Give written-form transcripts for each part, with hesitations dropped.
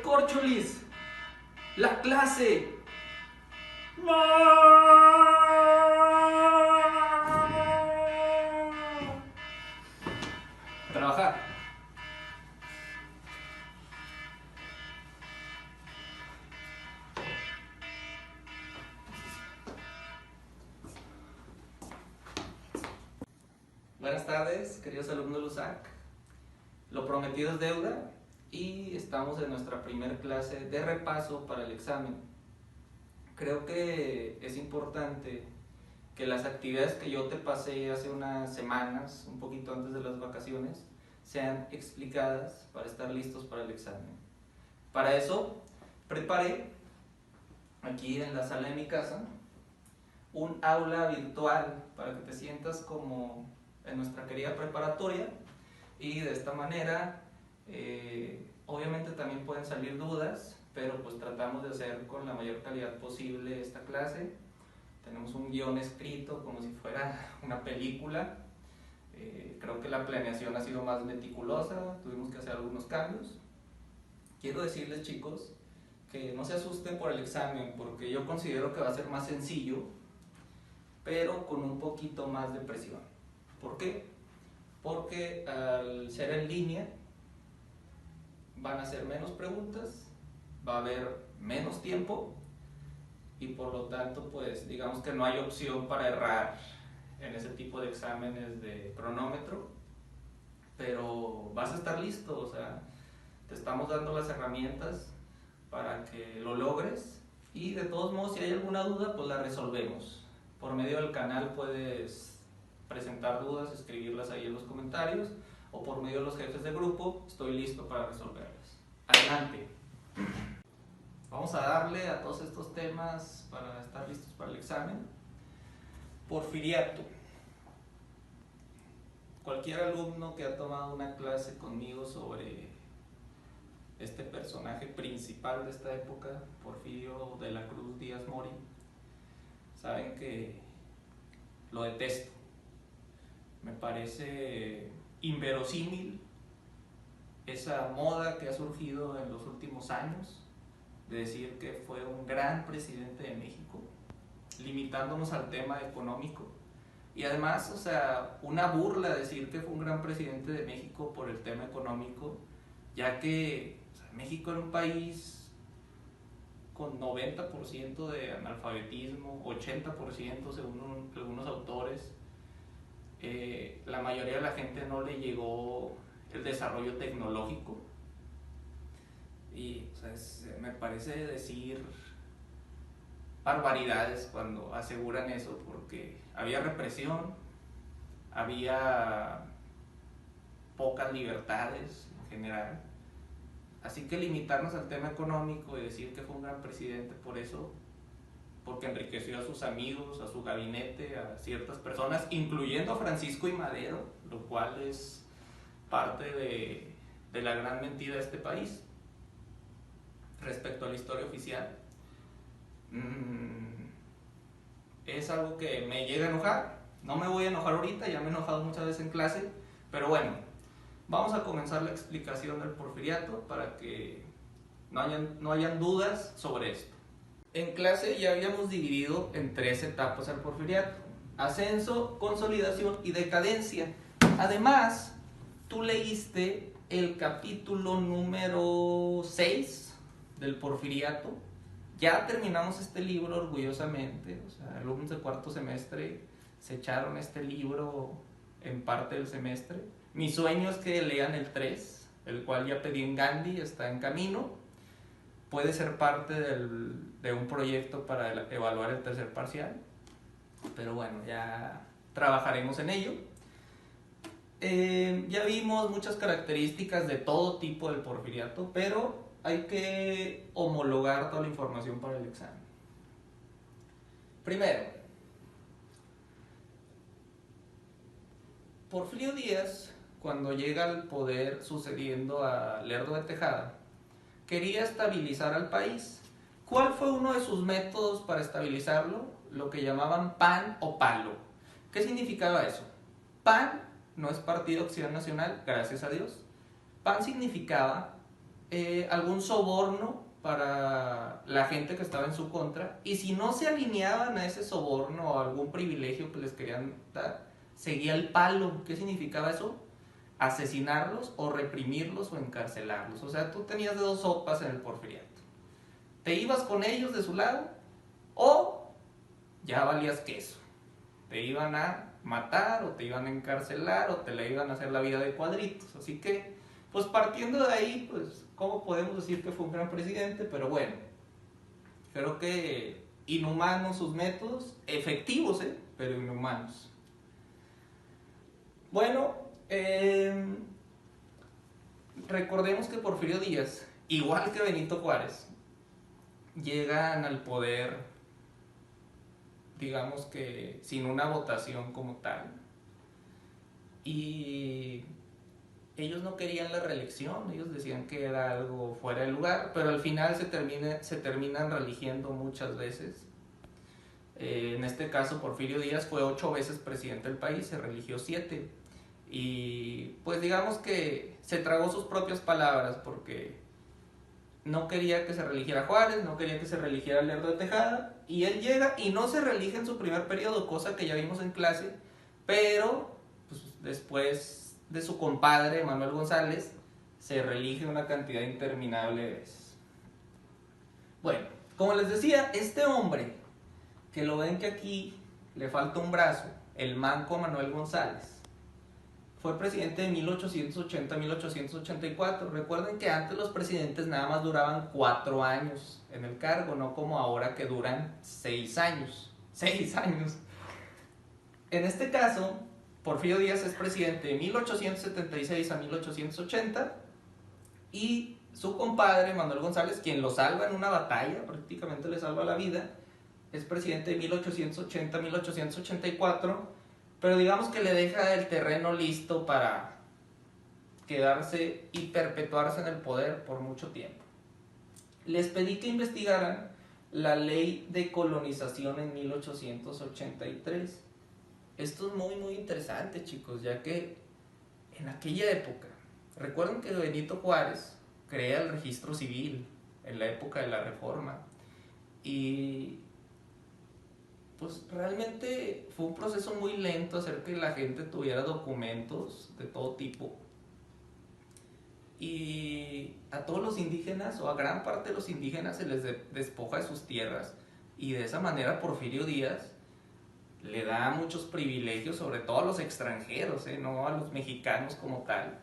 Córcholis! ¡La clase! A trabajar. Buenas tardes, queridos alumnos de LUSAC. Lo prometido es deuda y estamos en nuestra primera clase de repaso para el examen. Creo que es importante que las actividades que yo te pasé hace unas semanas, un poquito antes de las vacaciones, sean explicadas para estar listos para el examen. Para eso, preparé aquí en la sala de mi casa un aula virtual para que te sientas como en nuestra querida preparatoria y de esta manera obviamente también pueden salir dudas, pero pues tratamos de hacer con la mayor calidad posible esta clase. Tenemos un guión escrito como si fuera una película. Creo que la planeación ha sido más meticulosa, tuvimos que hacer algunos cambios. Quiero decirles, chicos, que no se asusten por el examen, porque yo considero que va a ser más sencillo, pero con un poquito más de presión. ¿Por qué? Porque al ser en línea van a ser menos preguntas, va a haber menos tiempo y por lo tanto pues digamos que no hay opción para errar en ese tipo de exámenes de cronómetro, pero vas a estar listo, o sea, te estamos dando las herramientas para que lo logres y de todos modos si hay alguna duda pues la resolvemos. Por medio del canal puedes presentar dudas, escribirlas ahí en los comentarios o por medio de los jefes de grupo, estoy listo para resolverlas. Adelante. Vamos a darle a todos estos temas para estar listos para el examen. Porfiriato. Cualquier alumno que ha tomado una clase conmigo sobre este personaje principal de esta época, Porfirio de la Cruz Díaz Mori, saben que lo detesto. Me parece inverosímil esa moda que ha surgido en los últimos años de decir que fue un gran presidente de México, limitándonos al tema económico. Y además, o sea, una burla decir que fue un gran presidente de México por el tema económico, ya que o sea, México era un país con 90% de analfabetismo, 80% según algunos autores. La mayoría de la gente no le llegó el desarrollo tecnológico y o sea, me parece decir barbaridades cuando aseguran eso, porque había represión, había pocas libertades en general, así que limitarnos al tema económico y decir que fue un gran presidente por eso, porque enriqueció a sus amigos, a su gabinete, a ciertas personas, incluyendo a Francisco I. Madero, lo cual es parte de la gran mentira de este país respecto a la historia oficial. Es algo que me llega a enojar. No me voy a enojar ahorita, ya me he enojado muchas veces en clase, pero bueno, vamos a comenzar la explicación del porfiriato para que no hayan dudas sobre esto. En clase ya habíamos dividido en 3 etapas al porfiriato: ascenso, consolidación y decadencia. Además, tú leíste el capítulo número 6 del porfiriato. Ya terminamos este libro orgullosamente, o sea, alumnos de cuarto semestre se echaron este libro en parte del semestre. Mi sueño es que lean el 3, el cual ya pedí en Gandhi, está en camino. Puede ser parte de un proyecto para evaluar el tercer parcial, pero bueno, ya trabajaremos en ello. Ya vimos muchas características de todo tipo del porfiriato, pero hay que homologar toda la información para el examen. Primero, Porfirio Díaz, cuando llega al poder sucediendo a Lerdo de Tejada, quería estabilizar al país. ¿Cuál fue uno de sus métodos para estabilizarlo? Lo que llamaban PAN o palo. ¿Qué significaba eso? PAN no es Partido Acción Nacional, gracias a Dios. PAN significaba algún soborno para la gente que estaba en su contra, y si no se alineaban a ese soborno o algún privilegio que les querían dar, seguía el palo. ¿Qué significaba eso? Asesinarlos o reprimirlos o encarcelarlos. O sea, tú tenías de dos sopas en el Porfiriato. Te ibas con ellos de su lado o ya valías queso. Te iban a matar o te iban a encarcelar o te le iban a hacer la vida de cuadritos. Así que, pues partiendo de ahí, pues, ¿cómo podemos decir que fue un gran presidente? Pero bueno, creo que inhumanos sus métodos, efectivos, pero inhumanos. Bueno, recordemos que Porfirio Díaz, igual que Benito Juárez, llegan al poder, digamos que sin una votación como tal. Y ellos no querían la reelección, ellos decían que era algo fuera de lugar, pero al final se terminan reeligiendo muchas veces. En este caso, Porfirio Díaz fue 8 veces presidente del país, se reeligió 7. Y pues digamos que se tragó sus propias palabras, porque no quería que se reeligiera Juárez, no quería que se reeligiera Lerdo de Tejada, y él llega y no se reelige en su primer periodo, cosa que ya vimos en clase, pero pues, después de su compadre Manuel González se reelige una cantidad interminable de veces. Bueno, como les decía, este hombre, que lo ven que aquí le falta un brazo, el manco Manuel González, fue presidente de 1880 a 1884. Recuerden que antes los presidentes nada más duraban 4 años en el cargo, no como ahora que duran 6 años. 6 años. En este caso, Porfirio Díaz es presidente de 1876 a 1880 y su compadre Manuel González, quien lo salva en una batalla, prácticamente le salva la vida, es presidente de 1880 a 1884. Pero digamos que le deja el terreno listo para quedarse y perpetuarse en el poder por mucho tiempo. Les pedí que investigaran la ley de colonización en 1883. Esto es muy muy interesante, chicos, ya que en aquella época, recuerden que Benito Juárez crea el registro civil en la época de la Reforma, y pues realmente fue un proceso muy lento hacer que la gente tuviera documentos de todo tipo. Y a todos los indígenas, o a gran parte de los indígenas, se les despoja de sus tierras. Y de esa manera Porfirio Díaz le da muchos privilegios, sobre todo a los extranjeros, no a los mexicanos como tal.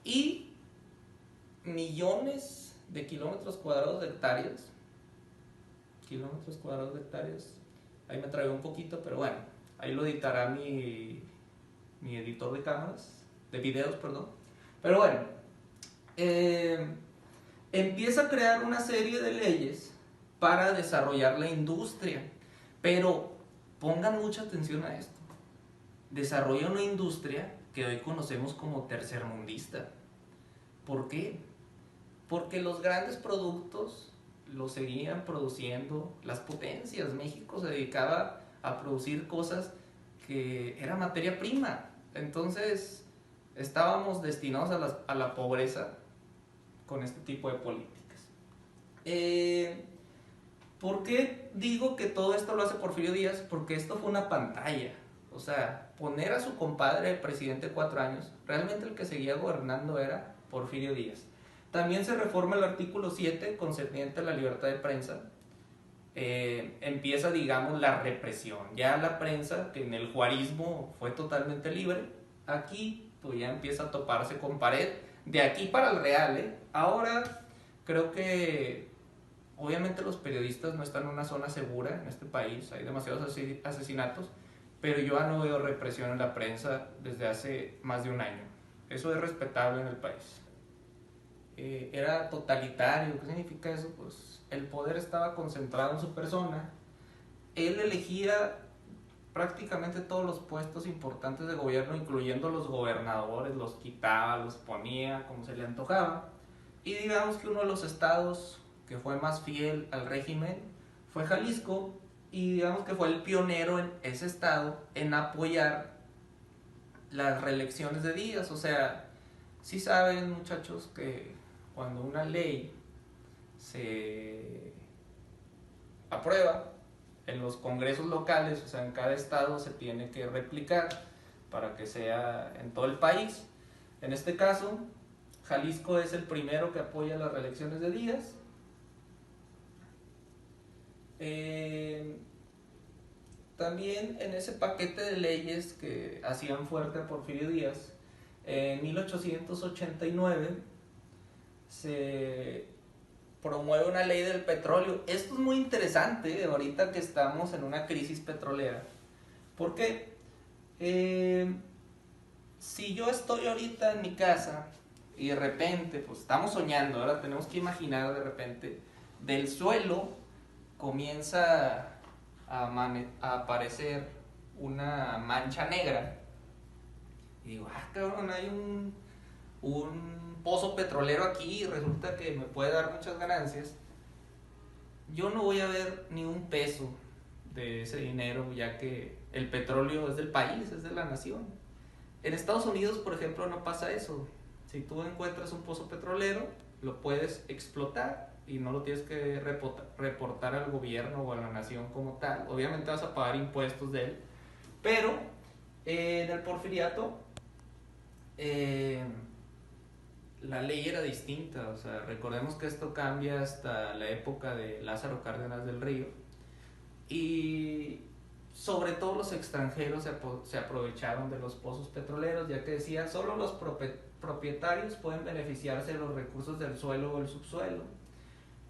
Y millones de kilómetros cuadrados de hectáreas. Ahí me traigo un poquito, pero bueno, ahí lo editará mi editor de cámaras, de videos, perdón. Pero bueno, empieza a crear una serie de leyes para desarrollar la industria, pero pongan mucha atención a esto. Desarrolla una industria que hoy conocemos como tercermundista. ¿Por qué? Porque los grandes productos lo seguían produciendo las potencias. México se dedicaba a producir cosas que era materia prima. Entonces estábamos destinados a la pobreza con este tipo de políticas. ¿Por qué digo que todo esto lo hace Porfirio Díaz? Porque esto fue una pantalla. O sea, poner a su compadre de presidente 4 años, realmente el que seguía gobernando era Porfirio Díaz. También se reforma el artículo 7 concerniente a la libertad de prensa. Empieza, digamos, la represión. Ya la prensa, que en el juarismo fue totalmente libre, aquí pues ya empieza a toparse con pared. De aquí para el real, Ahora creo que obviamente los periodistas no están en una zona segura en este país, hay demasiados asesinatos, pero yo ya no veo represión en la prensa desde hace más de un año. Eso es respetable en el país. Era totalitario. ¿Qué significa eso? Pues el poder estaba concentrado en su persona. Él elegía prácticamente todos los puestos importantes de gobierno, incluyendo los gobernadores, los quitaba, los ponía como se le antojaba. Y digamos que uno de los estados que fue más fiel al régimen fue Jalisco, y digamos que fue el pionero en ese estado en apoyar las reelecciones de Díaz. O sea, sí saben, muchachos, que cuando una ley se aprueba en los congresos locales, o sea, en cada estado se tiene que replicar para que sea en todo el país. En este caso, Jalisco es el primero que apoya las reelecciones de Díaz. También en ese paquete de leyes que hacían fuerte a Porfirio Díaz, en 1889 se promueve una ley del petróleo. Esto es muy interesante ahorita que estamos en una crisis petrolera. ¿Por qué? Si yo estoy ahorita en mi casa y de repente, pues estamos soñando, ahora tenemos que imaginar de repente, del suelo comienza a aparecer una mancha negra. Y digo, cabrón, hay un pozo petrolero aquí y resulta que me puede dar muchas ganancias. Yo no voy a ver ni un peso de ese dinero, ya que el petróleo es del país, es de la nación. En Estados Unidos, por ejemplo, no pasa eso. Si tú encuentras un pozo petrolero, lo puedes explotar y no lo tienes que reportar al gobierno o a la nación como tal. Obviamente vas a pagar impuestos de él, pero en el porfiriato la ley era distinta. O sea, recordemos que esto cambia hasta la época de Lázaro Cárdenas del Río, y sobre todo los extranjeros se aprovecharon de los pozos petroleros, ya que decía solo los propietarios pueden beneficiarse de los recursos del suelo o el subsuelo.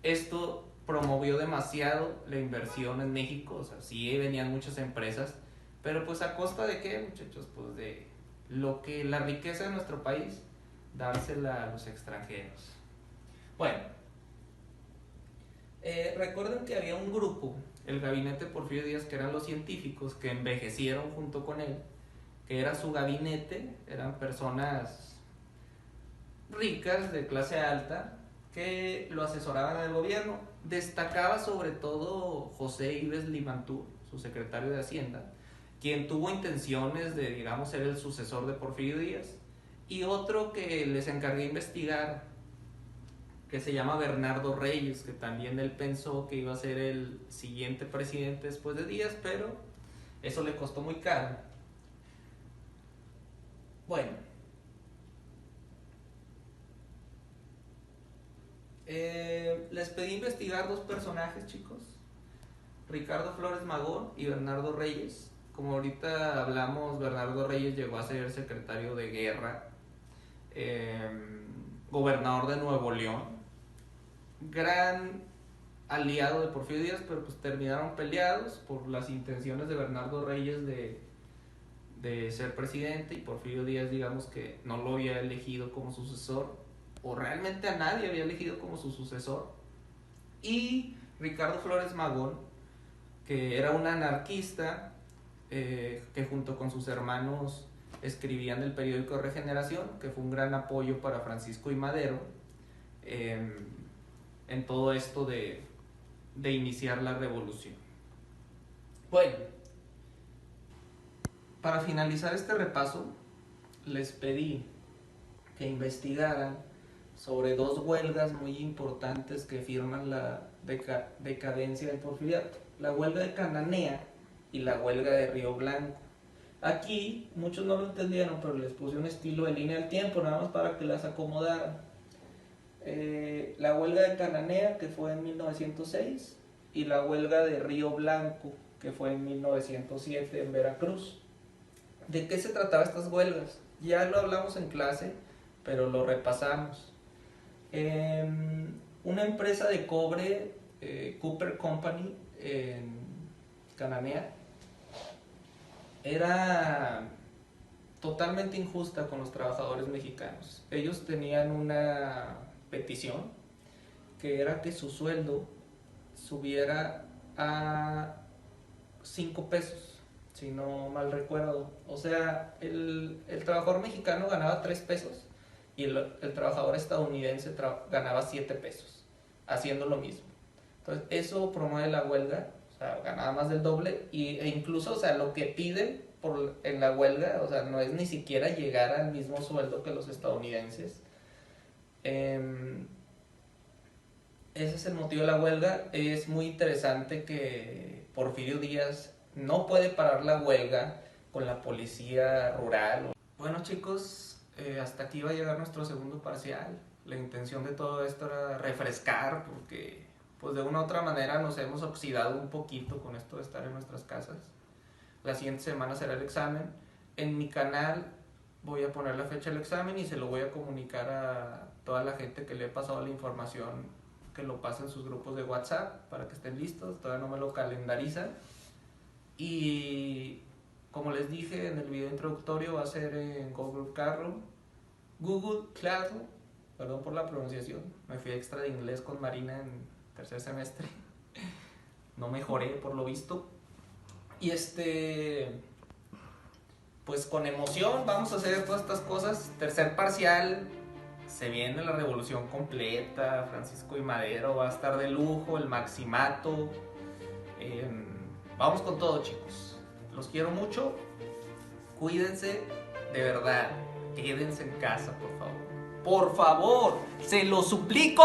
Esto promovió demasiado la inversión en México. O sea, sí venían muchas empresas, pero pues a costa de qué, muchachos, pues de lo que la riqueza de nuestro país, dársela a los extranjeros. Bueno, recuerden que había un grupo, el gabinete Porfirio Díaz, que eran los científicos que envejecieron junto con él, que era su gabinete, eran personas ricas, de clase alta, que lo asesoraban al gobierno. Destacaba sobre todo José Ives Limantú, su secretario de Hacienda, quien tuvo intenciones de, digamos, ser el sucesor de Porfirio Díaz, y otro que les encargué investigar, que se llama Bernardo Reyes, que también él pensó que iba a ser el siguiente presidente después de Díaz, pero eso le costó muy caro. Bueno, les pedí investigar dos personajes, chicos, Ricardo Flores Magón y Bernardo Reyes. Como ahorita hablamos, Bernardo Reyes llegó a ser secretario de guerra, gobernador de Nuevo León, gran aliado de Porfirio Díaz, pero pues terminaron peleados por las intenciones de Bernardo Reyes de ser presidente, y Porfirio Díaz, digamos que no lo había elegido como sucesor, o realmente a nadie había elegido como su sucesor. Y Ricardo Flores Magón, que era un anarquista, que junto con sus hermanos escribían el periódico Regeneración, que fue un gran apoyo para Francisco I. Madero en todo esto de iniciar la revolución. Bueno, para finalizar este repaso, les pedí que investigaran sobre dos huelgas muy importantes que firman la decadencia del porfiriato: la huelga de Cananea y la huelga de Río Blanco. Aquí muchos no lo entendieron, pero les puse un estilo de línea del tiempo, nada más para que las acomodaran. La huelga de Cananea, que fue en 1906, y la huelga de Río Blanco, que fue en 1907 en Veracruz. ¿De qué se trataba estas huelgas? Ya lo hablamos en clase, pero lo repasamos. Una empresa de cobre, Cooper Company, en Cananea, era totalmente injusta con los trabajadores mexicanos. Ellos tenían una petición, que era que su sueldo subiera a 5 pesos, si no mal recuerdo. O sea, el trabajador mexicano ganaba 3 pesos y el trabajador estadounidense ganaba 7 pesos, haciendo lo mismo. Entonces, eso promueve la huelga. O sea, ganaba más del doble, e incluso, o sea, lo que piden en la huelga, o sea, no es ni siquiera llegar al mismo sueldo que los estadounidenses. Ese es el motivo de la huelga. Es muy interesante que Porfirio Díaz no puede parar la huelga con la policía rural. Bueno, chicos, hasta aquí va a llegar nuestro segundo parcial. La intención de todo esto era refrescar porque pues de una u otra manera nos hemos oxidado un poquito con esto de estar en nuestras casas. La siguiente semana será el examen. En mi canal voy a poner la fecha del examen y se lo voy a comunicar a toda la gente que le he pasado la información, que lo pasen en sus grupos de WhatsApp para que estén listos. Todavía no me lo calendarizan. Y como les dije en el video introductorio, va a ser en Google Classroom, perdón por la pronunciación, me fui extra de inglés con Marina en tercer semestre, no mejoré por lo visto. Y pues con emoción vamos a hacer todas estas cosas. Tercer parcial, se viene la revolución completa, Francisco y Madero va a estar de lujo, el Maximato. Vamos con todo, chicos. Los quiero mucho. Cuídense, de verdad. Quédense en casa, por favor. Por favor, se lo suplico.